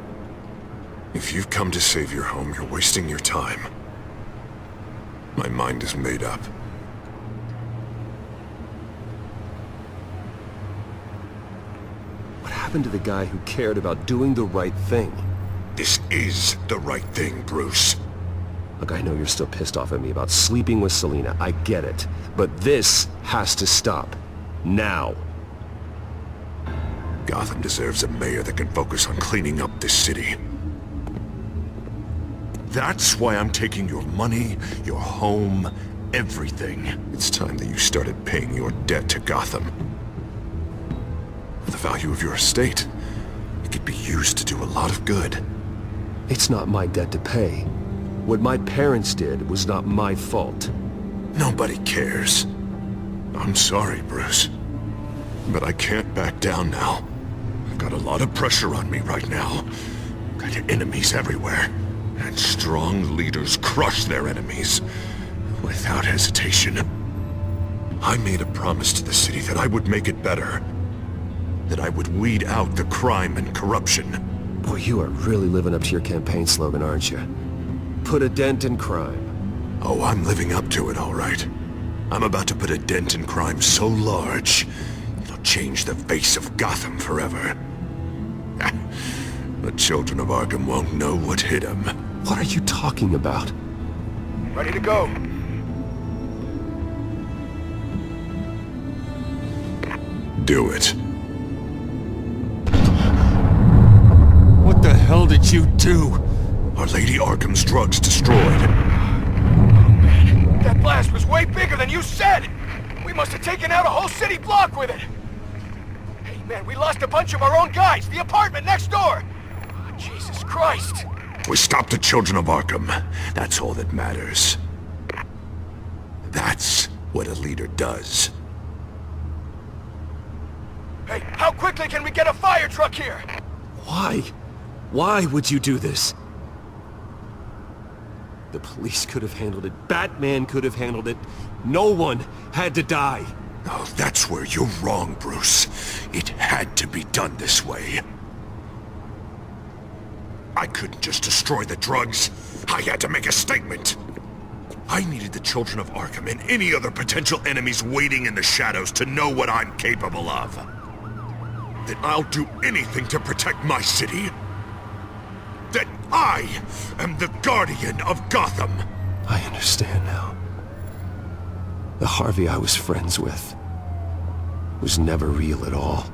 If you've come to save your home, you're wasting your time. My mind is made up. What happened to the guy who cared about doing the right thing? This is the right thing, Bruce. Look, I know you're still pissed off at me about sleeping with Selina. I get it. But this has to stop. Now. Gotham deserves a mayor that can focus on cleaning up this city. That's why I'm taking your money, your home, everything. It's time that you started paying your debt to Gotham. For the value of your estate, it could be used to do a lot of good. It's not my debt to pay. What my parents did was not my fault. Nobody cares. I'm sorry, Bruce. But I can't back down now. I've got a lot of pressure on me right now. Got enemies everywhere. And strong leaders crush their enemies. Without hesitation. I made a promise to the city that I would make it better. That I would weed out the crime and corruption. Boy, you are really living up to your campaign slogan, aren't you? Put a dent in crime. Oh, I'm living up to it, all right. I'm about to put a dent in crime so large, it'll change the face of Gotham forever. The children of Arkham won't know what hit them. What are you talking about? Ready to go. Do it. What the hell did you do? Our Lady Arkham's drugs destroyed. Oh, man. That blast was way bigger than you said! We must have taken out a whole city block with it! Hey, man, we lost a bunch of our own guys! The apartment next door! Oh, Jesus Christ! We stopped the children of Arkham. That's all that matters. That's what a leader does. Hey, how quickly can we get a fire truck here? Why? Why would you do this? The police could have handled it. Batman could have handled it. No one had to die. Oh, that's where you're wrong, Bruce. It had to be done this way. I couldn't just destroy the drugs. I had to make a statement. I needed the children of Arkham and any other potential enemies waiting in the shadows to know what I'm capable of. That I'll do anything to protect my city. That I am the guardian of Gotham. I understand now. The Harvey I was friends with was never real at all.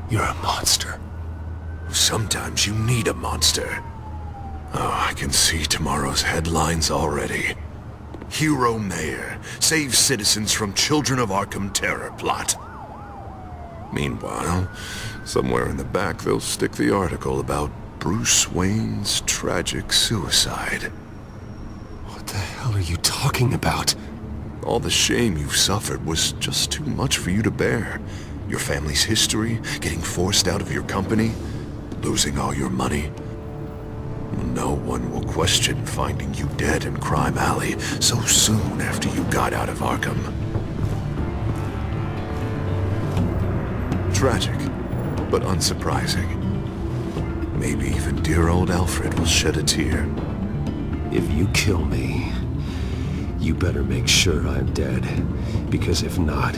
You're a monster. Sometimes you need a monster. Oh, I can see tomorrow's headlines already. Hero Mayor saves citizens from Children of Arkham terror plot. Meanwhile, somewhere in the back they'll stick the article about Bruce Wayne's tragic suicide. What the hell are you talking about? All the shame you've suffered was just too much for you to bear. Your family's history, getting forced out of your company, losing all your money. No one will question finding you dead in Crime Alley so soon after you got out of Arkham. Tragic, but unsurprising. Maybe even dear old Alfred will shed a tear. If you kill me, you better make sure I'm dead. Because if not,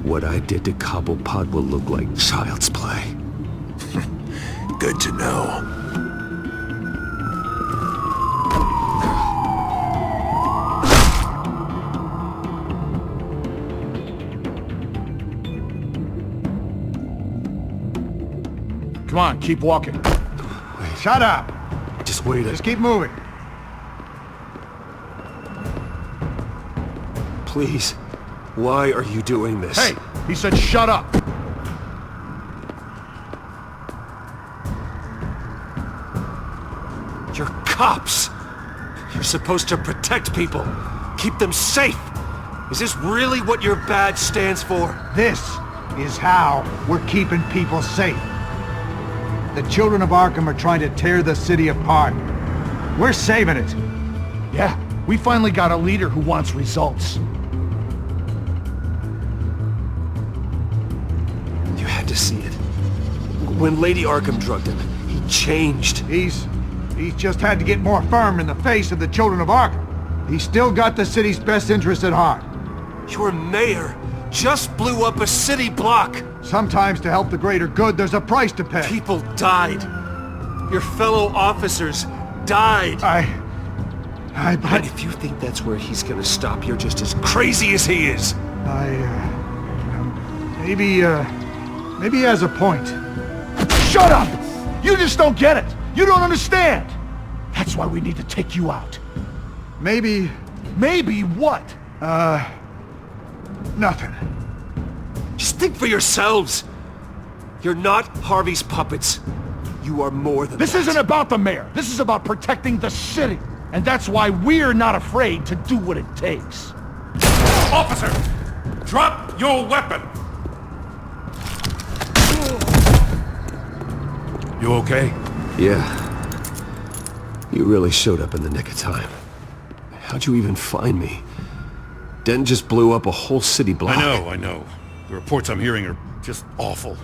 what I did to Cobblepot will look like child's play. Good to know. Come on, keep walking. Wait. Shut up! Just wait. Just keep moving. Please. Why are you doing this? Hey! He said shut up! You're cops! You're supposed to protect people. Keep them safe. Is this really what your badge stands for? This is how we're keeping people safe. The children of Arkham are trying to tear the city apart. We're saving it. Yeah, We finally got a leader who wants results. You had to see it. When Lady Arkham drugged him, he changed. He's just had to get more firm in the face of the children of Arkham. He's still got the city's best interest at heart. Your mayor just blew up a city block. Sometimes to help the greater good, there's a price to pay. People died. Your fellow officers died. But if you think that's where he's gonna stop, you're just as crazy as he is. Maybe he has a point. Shut up! You just don't get it! You don't understand! That's why we need to take you out. Maybe what? Nothing. Just think for yourselves. You're not Harvey's puppets. You are more than This isn't about the mayor. This is about protecting the city. And that's why we're not afraid to do what it takes. Officer! Drop your weapon! You okay? Yeah. You really showed up in the nick of time. How'd you even find me? Den just blew up a whole city block. I know. The reports I'm hearing are just awful.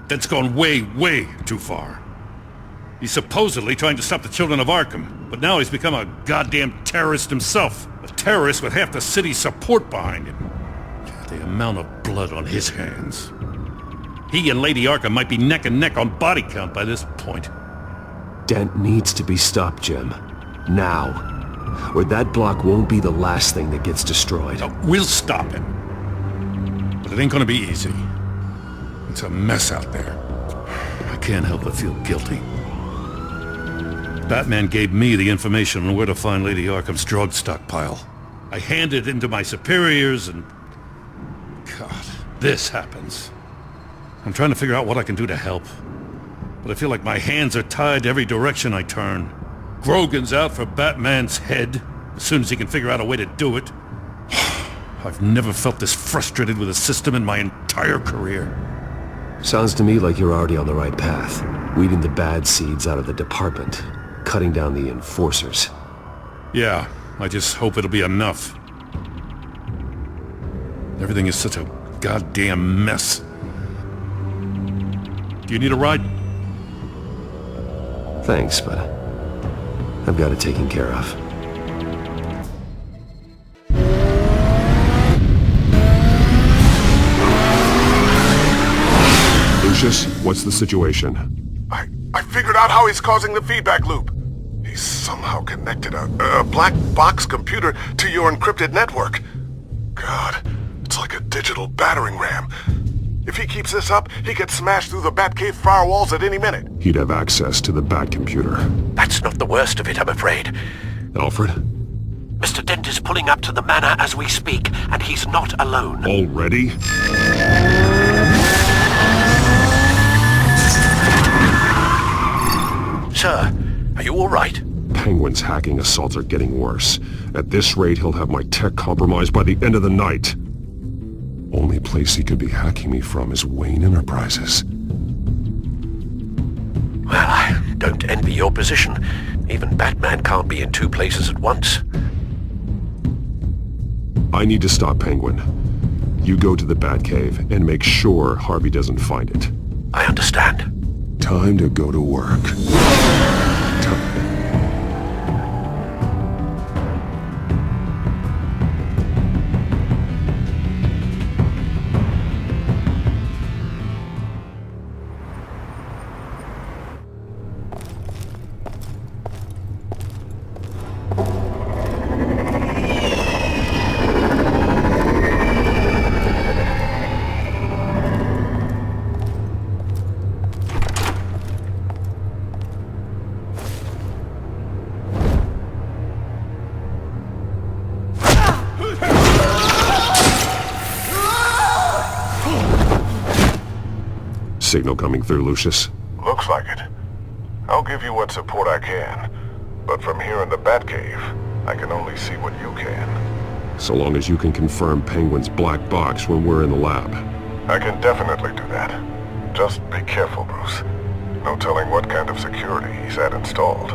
Den's gone way, way too far. He's supposedly trying to stop the children of Arkham, but now he's become a goddamn terrorist himself. A terrorist with half the city's support behind him. The amount of blood on his hands. He and Lady Arkham might be neck and neck on body count by this point. Dent needs to be stopped, Jim. Now. Or that block won't be the last thing that gets destroyed. No, we'll stop him. But it ain't gonna be easy. It's a mess out there. I can't help but feel guilty. Batman gave me the information on where to find Lady Arkham's drug stockpile. I handed it into my superiors and... God, this happens. I'm trying to figure out what I can do to help. But I feel like my hands are tied every direction I turn. Grogan's out for Batman's head, as soon as he can figure out a way to do it. I've never felt this frustrated with a system in my entire career. Sounds to me like you're already on the right path. Weeding the bad seeds out of the department. Cutting down the enforcers. Yeah, I just hope it'll be enough. Everything is such a goddamn mess. Do you need a ride? Thanks, but I've got it taken care of. Lucius, what's the situation? I figured out how he's causing the feedback loop. He's somehow connected a black box computer to your encrypted network. God, it's like a digital battering ram. If he keeps this up, he could smash through the Batcave firewalls at any minute. He'd have access to the Bat computer. That's not the worst of it, I'm afraid. Alfred? Mr. Dent is pulling up to the manor as we speak, and he's not alone. Already? Sir, are you all right? Penguin's hacking assaults are getting worse. At this rate, he'll have my tech compromised by the end of the night. Only place he could be hacking me from is Wayne Enterprises. Well, I don't envy your position. Even Batman can't be in two places at once. I need to stop Penguin. You go to the Batcave and make sure Harvey doesn't find it. I understand. Time to go to work. Signal coming through, Lucius. Looks like it. I'll give you what support I can. But from here in the Batcave, I can only see what you can. So long as you can confirm Penguin's black box when we're in the lab. I can definitely do that. Just be careful, Bruce. No telling what kind of security he's had installed.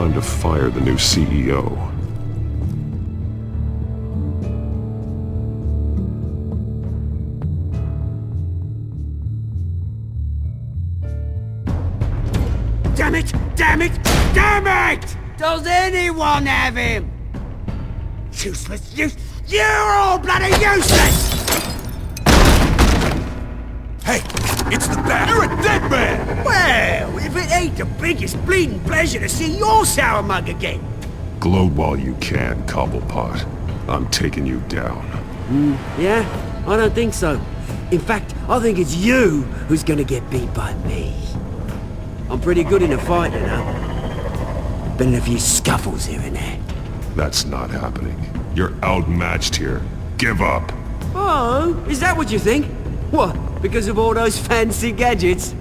time to fire the new CEO. Damn it! Damn it! Damn it! Does anyone have him? Useless, you're all bloody useless! Hey, it's the bat. You're a dead man! Well, if it ain't the biggest bleeding pleasure to see your sour mug again. Gloat while you can, Cobblepot. I'm taking you down. Yeah? I don't think so. In fact, I think it's you who's gonna get beat by me. I'm pretty good in a fight, you know. Been in a few scuffles here and there. That's not happening. You're outmatched here. Give up. Oh, is that what you think? What, because of all those fancy gadgets?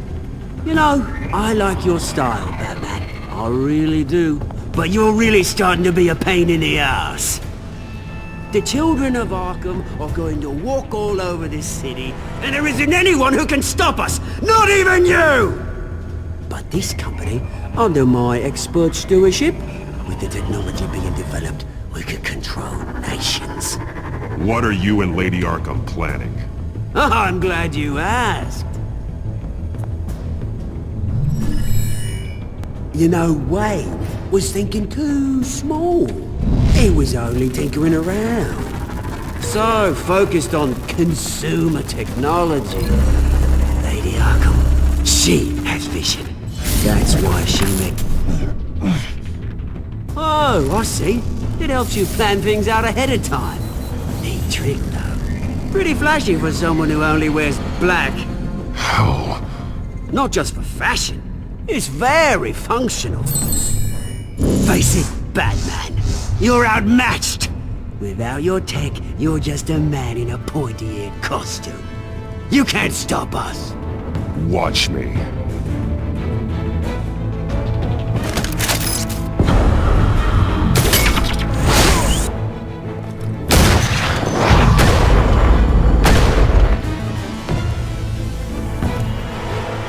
You know, I like your style, Batman. I really do. But you're really starting to be a pain in the ass. The children of Arkham are going to walk all over this city, and there isn't anyone who can stop us! Not even you! But this company, under my expert stewardship, with the technology being developed, we could control nations. What are you and Lady Arkham planning? I'm glad you asked. You know, Wayne was thinking too small. He was only tinkering around. So focused on consumer technology. Lady Arkham, she has vision. That's why she made... Oh, I see. It helps you plan things out ahead of time. Neat trick, though. Pretty flashy for someone who only wears black. How? Not just for fashion. It's very functional. Face it, Batman. You're outmatched. Without your tech, you're just a man in a pointy-eared costume. You can't stop us. Watch me.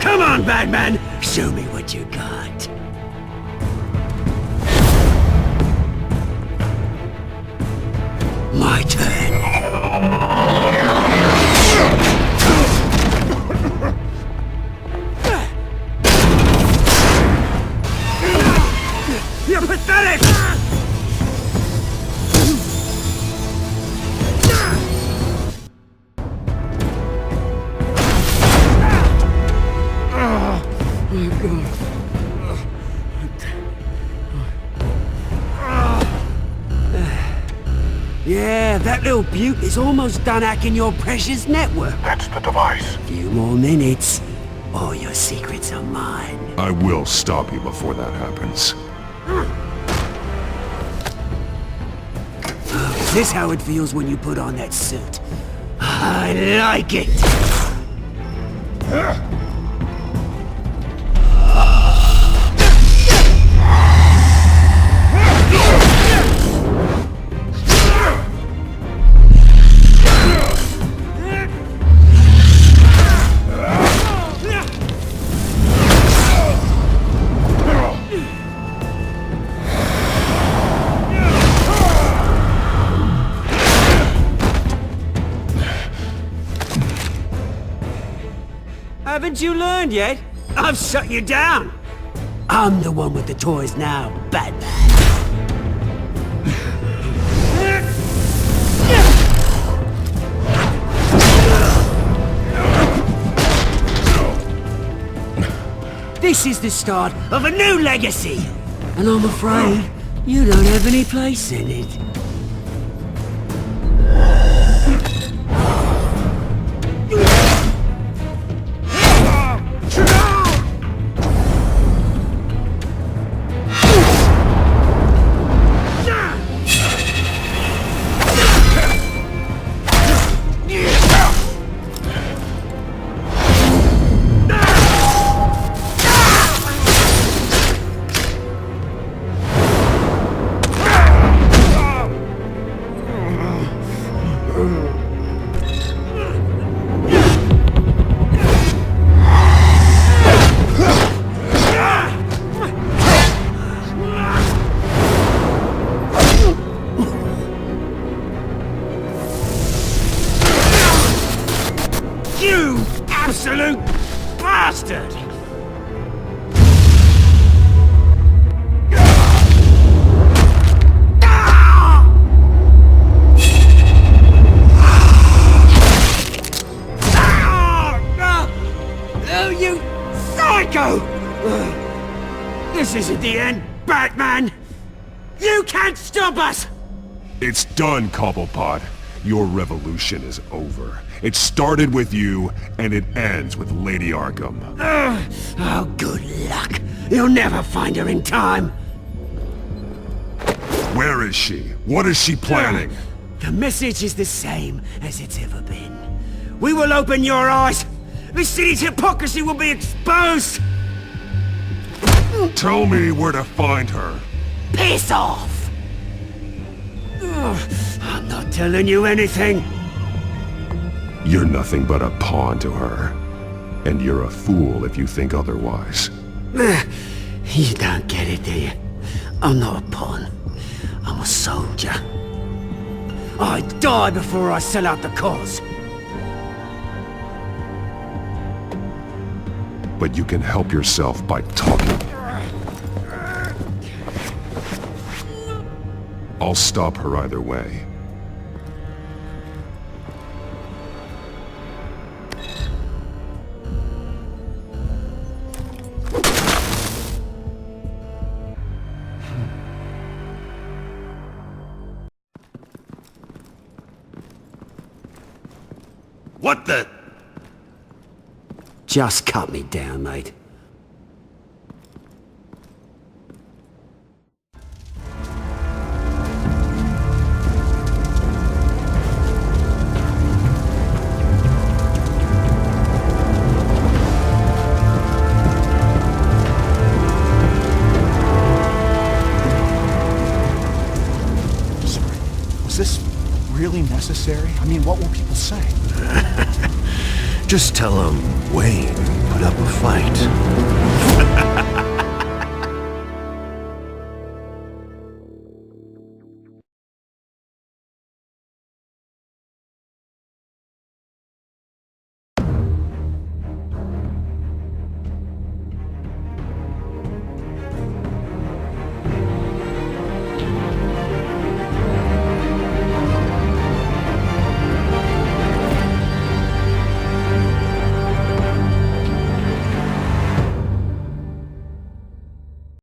Come on, Batman! Show me what you got. My turn. You're pathetic! Yeah, that little beaut is almost done hacking your precious network. That's the device. Few more minutes, all your secrets are mine. I will stop you before that happens. Is this how it feels when you put on that suit? I like it! Haven't you learned yet? I've shut you down! I'm the one with the toys now, Batman. This is the start of a new legacy! And I'm afraid you don't have any place in it. This isn't the end, Batman! You can't stop us! It's done, Cobblepot. Your revolution is over. It started with you, and it ends with Lady Arkham. Oh, good luck. You'll never find her in time. Where is she? What is she planning? The message is the same as it's ever been. We will open your eyes. The city's hypocrisy will be exposed. Tell me where to find her. Piss off! I'm not telling you anything. You're nothing but a pawn to her. And you're a fool if you think otherwise. You don't get it, do you? I'm not a pawn. I'm a soldier. I die before I sell out the cause. But you can help yourself by talking. I'll stop her either way. What the? Just cut me down, mate. Was this really necessary? I mean, what will people say? Just tell them Wayne put up a fight.